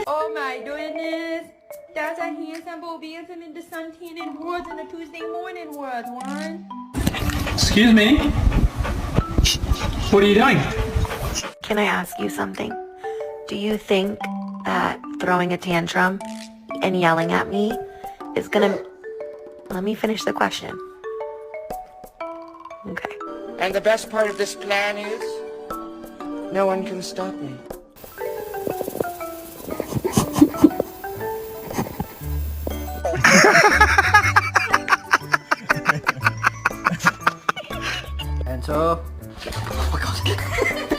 Oh my goodness. That's a handsome boy dancing in the sun-tanning woods in a Tuesday morning woods, Warren. Excuse me? What are you doing? Can I ask you something? Do you think that throwing a tantrum and yelling at me is gonna... Let me finish the question. Okay. And the best part of this plan is, no one can stop me. And so... Oh my god.